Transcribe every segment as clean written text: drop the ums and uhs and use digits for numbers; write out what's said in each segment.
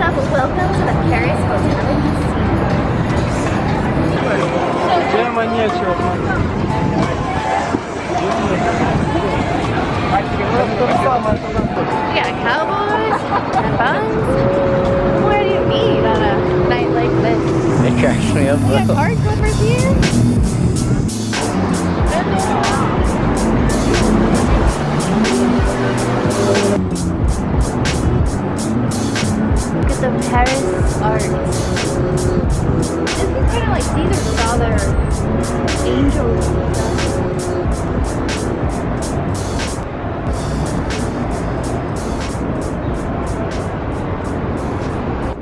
up, welcome to the Paris Hotel and We got cowboys and buns. What do you need on a night like this? It cracks me up. We got card clippers here. Look at the Paris art. This is kind of like Caesar saw their angels and stuff.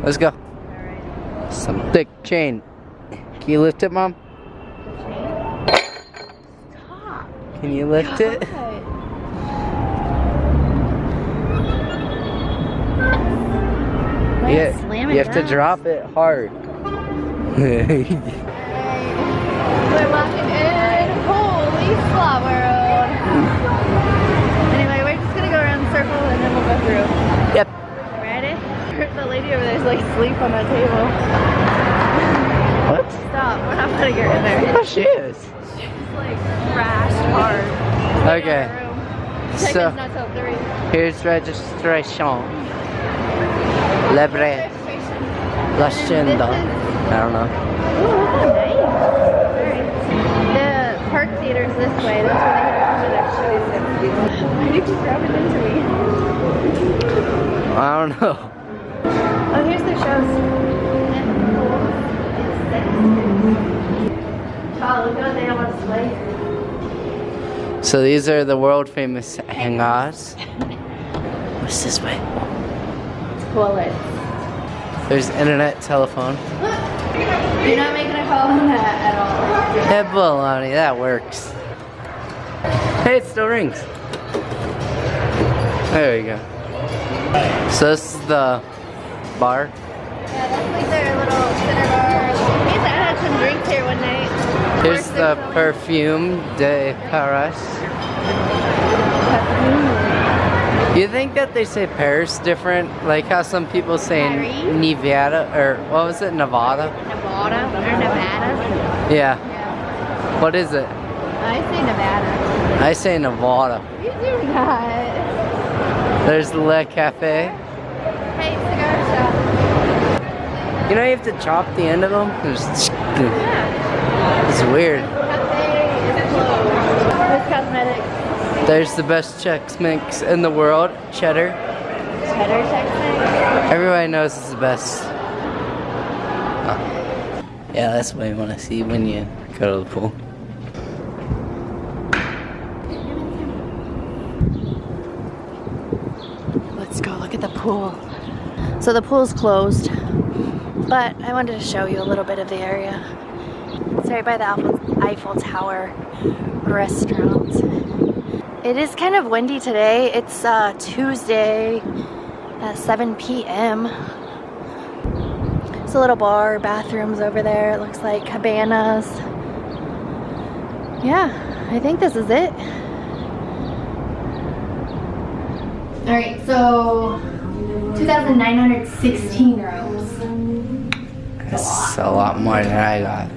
Let's go. Alright. Some thick chain. Can you lift it, Mom? Stop. Can you lift it? God. Yeah, Slam it you have to down. drop it hard. We're walking in. Holy flower road. Anyway, we're just gonna go around the circle and then we'll go through. Yep. Ready? The lady over there is like asleep on that table. What? Stop. We're not putting her in there. Oh, she is. She's like crashed hard. Okay. Check So- it's not till 3. Here's registration. Lebre. La Scenda. I don't know. Ooh, that's nice. Alright. The park theater's this way. That's where they have to their shows. Why did you grab it into me? I don't know. Oh, here's their shows. Oh, look at what they have on display. So these are the world famous hangars. What's this way? Toilets. There's internet, telephone. You're not making a call on that at all. Hey, baloney, that works. Hey, it still rings. There we go. So this is the bar. Yeah, that's like their little center bar. I had some drinks here one night. Here's the perfume de Paris. You think that they say Paris different? Like how some people say Paris? Nevada, or what was it, Nevada? Nevada or Nevada? Yeah. Yeah. What is it? I say Nevada. I say Nevada. You do not. There's Le Cafe. Hey, cigar shop. You know you have to chop the end of them? Yeah. It's weird. Cafe is closed. With cosmetics. There's the best Chex Mix in the world, cheddar. Cheddar Chex Mix. Everybody knows it's the best. Oh. Yeah, that's what you want to see when you go to the pool. Let's go look at the pool. So the pool's closed, but I wanted to show you a little bit of the area. It's right by the Eiffel Tower restaurant. It is kind of windy today. It's Tuesday at 7 p.m. It's a little bar, bathrooms over there. It looks like cabanas. Yeah, I think this is it. All right, so 2,916 rooms. That's a lot more than I got.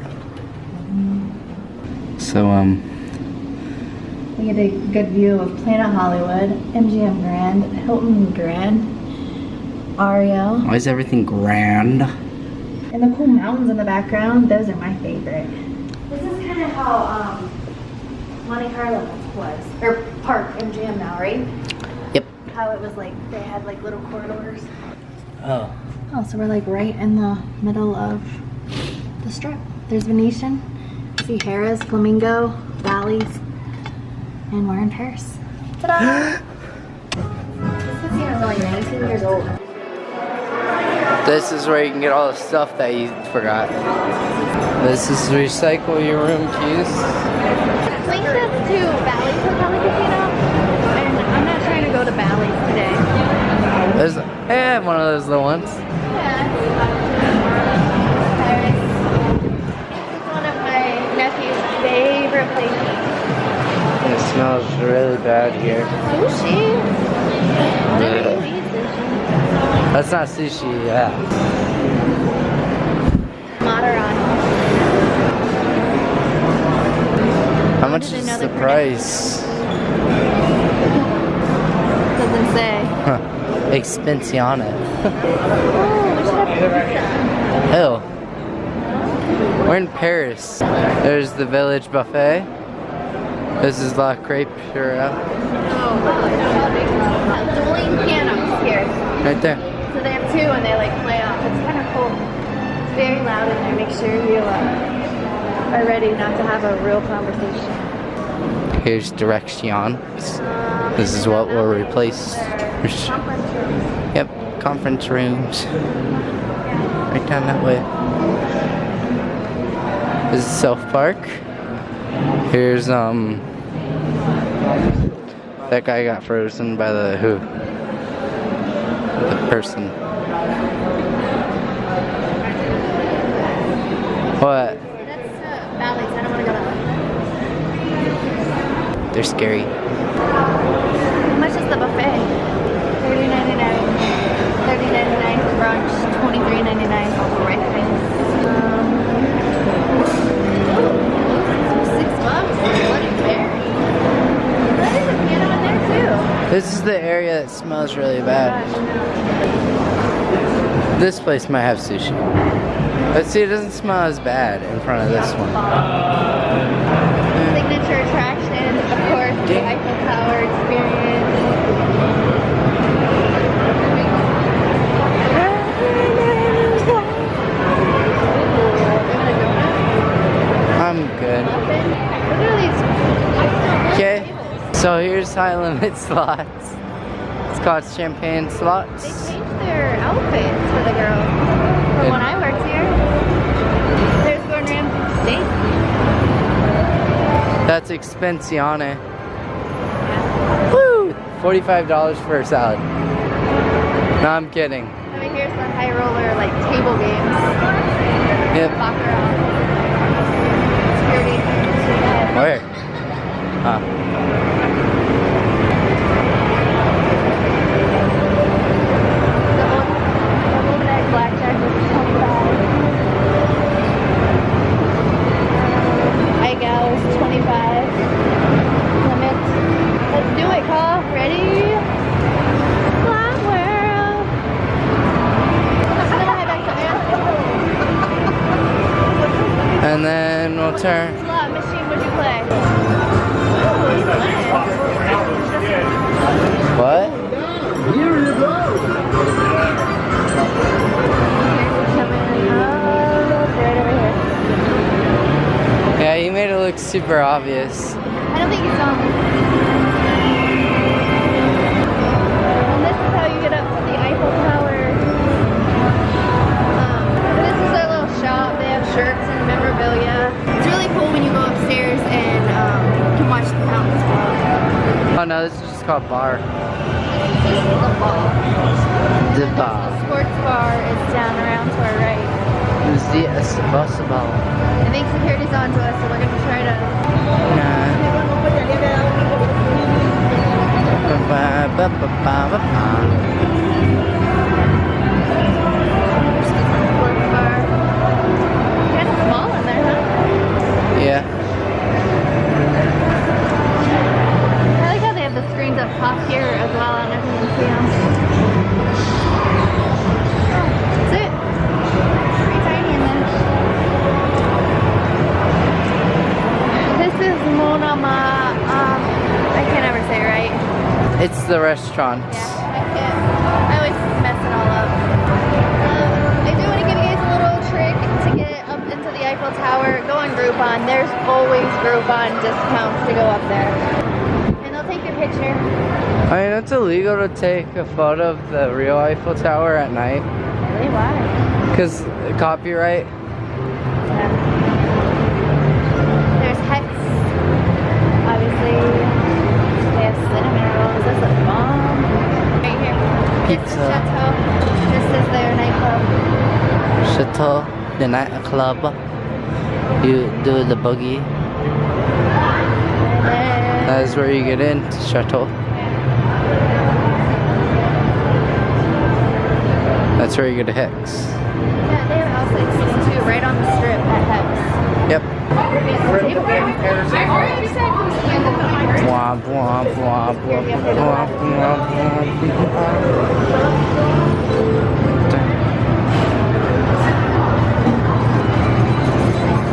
So, We get a good view of Planet Hollywood, MGM Grand, Hilton Grand, Ario, why is everything grand? and the cool mountains in the background. Those are my favorite. This is kind of how Monte Carlo was, or Park MGM now, right? Yep. How it was like they had like little corridors. Oh. Oh, so we're like right in the middle of the strip. There's Venetian, see Harrah's, Flamingo, Bally's. And we're in Paris. Ta-da! This casino is only 19 years old. This is where you can get all the stuff that you forgot. This is recycle your room keys. Link this to Bally's Hotel and Casino. And I'm not trying to go to Bally's today. There's, I have one of those little ones. Yeah. Paris. It's one of my nephew's favorite places. It smells really bad here. Sushi? What are these? That's not sushi, yeah. Matarano. How much is the price? Doesn't say. Huh. Expensione. Oh, we should have pizza. Ew. We're in Paris. There's the Village Buffet. This is La Crêperie. Dueling pianos here. Right there. So they have two and they like play off. It's kind of cool. It's very loud in there. Make sure you are ready not to have a real conversation. Here's directions. This is what we'll replace. Conference room. Yep, conference rooms. Right down that way. This is South Park. Here's that guy got frozen by the person. What? That's Bally's. I don't want to go that way. They're scary. How much is the buffet? $30.99. $30.99 for brunch. $23.99 for breakfast. $6 for Bloody Mary. That is a piano in there too. This is the area that smells really bad. This place might have sushi. But see, it doesn't smell as bad in front of this one. Signature attraction, of course, the Eiffel Tower experience. I'm good. Okay, so here's high limit slots. It's called champagne They slots. changed their outfits for the girls from when I worked here. There's Gordon Ramsay's steak. That's expensione. Woo! $45 for a salad. No, I'm kidding. Over here's the high roller like table games. Yep. Baccarat. Security. Where? Huh. Double deck blackjack was $25. Gal is $25. Limits. Let's do it, Kaale. Ready? Flat world. Then we'll head back to And then we'll turn. slot machine. Would you play? What? Here you go. Right over here. Yeah, you made it look super obvious. I don't think he's on. And this is how you get up to the Eiffel Tower. This is their little shop. They have shirts and memorabilia. It's really cool when you go upstairs and you can watch the fountains flow. Oh no, this is just called bar. This is the bar. The bar. The sports bar is down around to our right. The basketball. I think security's on to us, so we're gonna try to. Sports bar. Kind of small in there, huh? Yeah. I like how they have the screens up top here as well. I don't know if you can see them. That's it. Pretty tiny in there. This is Monama. I can't ever say it right. It's the restaurant. Yeah, I can't. I always mess it all up. I do want to give you guys a little trick to get up into the Eiffel Tower. Go on Groupon. There's always Groupon discounts to go up there. And they'll take your picture. I mean, it's illegal to take a photo of the real Eiffel Tower at night. Really? Why? Because copyright. Yeah. There's Hex. Obviously. They have cinnamon rolls. That's a bomb. Right here. This is Pizza. Chateau. This is their nightclub. Chateau, the nightclub. You do the boogie. And That is where you get in to Chateau. That's where you go to Hex. Yeah, they have outside seating too, right on the strip at Hex. Yep. Table games. Womp, womp, womp, womp, womp, womp,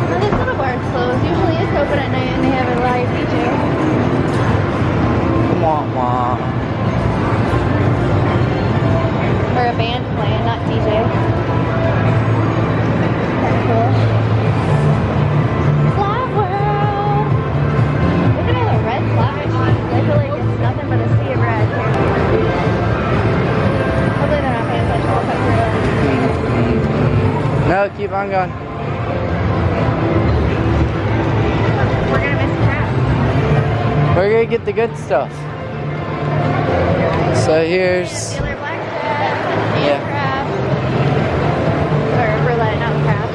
Well, this little bar's closed. Usually it's open at night and they have a live DJ. womp, womp. Or a band playing, not DJ. That's cool. Slot World! Look at all the red slot machines. I feel like it's nothing but a sea of red here. Hopefully they're not paying attention. I'll cut through it. No, keep on going. We're gonna miss crap. We're gonna get the good stuff. So here's, Dealer blackjack, yeah. crap. Or roulette, not crap.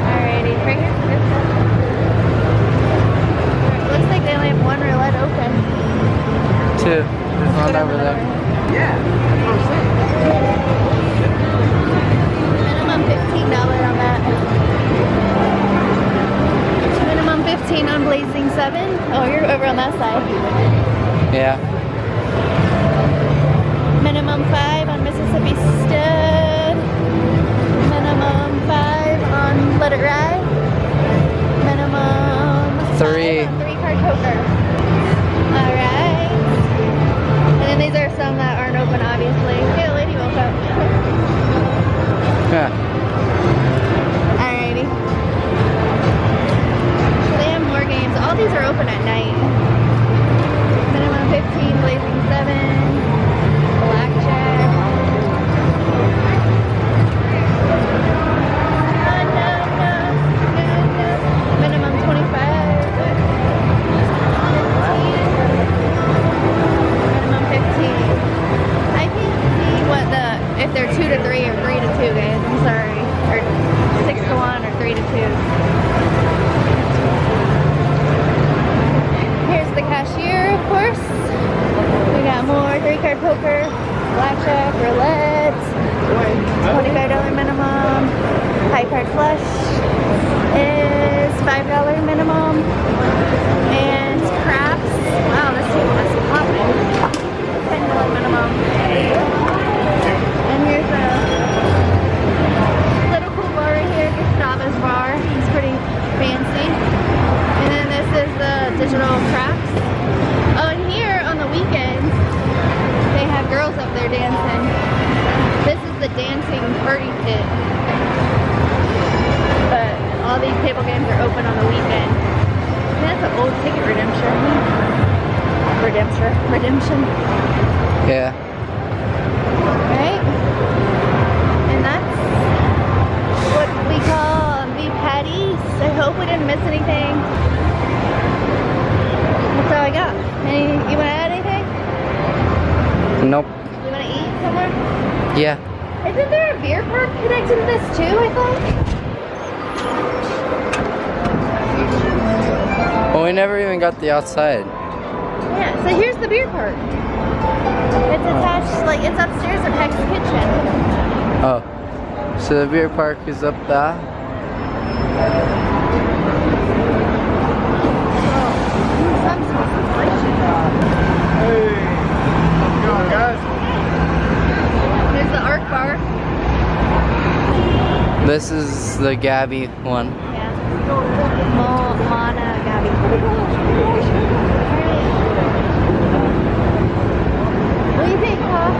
Alrighty, right here. Looks like they only have one roulette open. 2. There's one over there. Minimum $15 on that. Minimum 15 on Blazing 7. Oh, you're over on that side. Yeah. Minimum 5 on Mississippi Stud. Minimum 5 on Let It Ride. Minimum 3. 5 on 3-card poker. Alright. And then these are some that aren't open, obviously. Hey, the lady woke up. Yeah. Alrighty. So they have more games. All these are open at night. Minimum 15, Blazing 7. Blackjack. No. Minimum 25. 15. Minimum 15. I can't see what if they're 2 to 3 or 3 to 2, guys. I'm sorry. Or 6 to 1 or 3 to 2. Here's the cashier, of course. We got more 3-card poker, blackjack, roulette, $25 minimum, high card flush is $5 minimum, and craps, wow, this table is popping, $10 minimum. And here's a little cool bar right here, Gustavo's bar, it's pretty fancy. And then this is the digital craps. Oh, and here on the weekends, they have girls up there dancing. This is the dancing party pit. But all these table games are open on the weekend. That's an old ticket redemption. Redemption. Yeah. Right? And that's what we call the patties. I hope we didn't miss anything. That's all I got. You want to add anything? Nope. You want to eat somewhere? Yeah. Isn't there a beer park connected to this too, I thought? Well, we never even got the outside. Yeah, so here's the beer park. It's attached, like, it's upstairs at Heck's Kitchen. Oh. So the beer park is up there. Hey, how's it going, guys? There's the Arc Bar. This is the Gabby one. Yeah. Mana Gabi. What do you think, huh?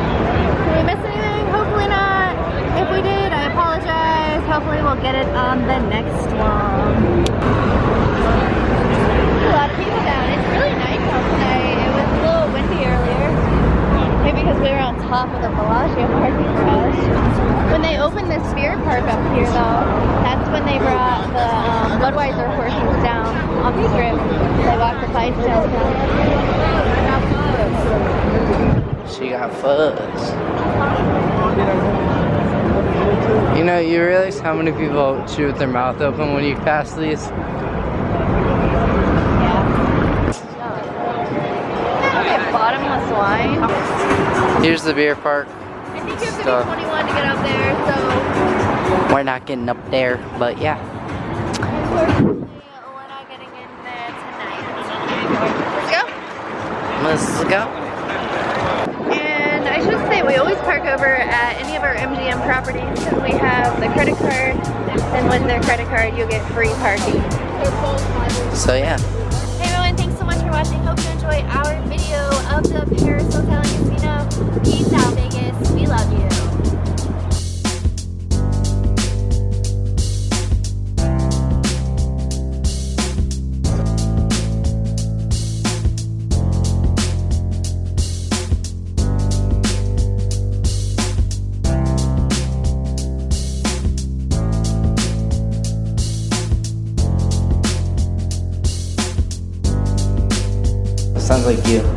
Did we miss anything? Hopefully not. If we did, I apologize. Hopefully we'll get it on the next one. There's a lot of people down. It's really nice out tonight. It was a little windy earlier. Maybe because we were on top of the Bellagio parking garage. When they opened this beer park up here, though, that's when they brought the Budweiser horses down on the strip. They walked the Clydesdales down. She got fuzz. You know, you realize how many people chew with their mouth open when you pass these? Yeah. Okay, bottomless wine. Here's the beer park. I think you have to So- be 21 to get up there, so We're not getting up there, but yeah. unfortunately we're not getting in there tonight. Let's go. Let's go. And I should say we always park over at any of our MGM properties because we have the credit card, and with their credit card you get free parking. So yeah. Hey everyone, thanks so much for watching. Hope you enjoy our video of the Paris Hotel and Casino. Peace out, Vegas. We love you. Sounds like you.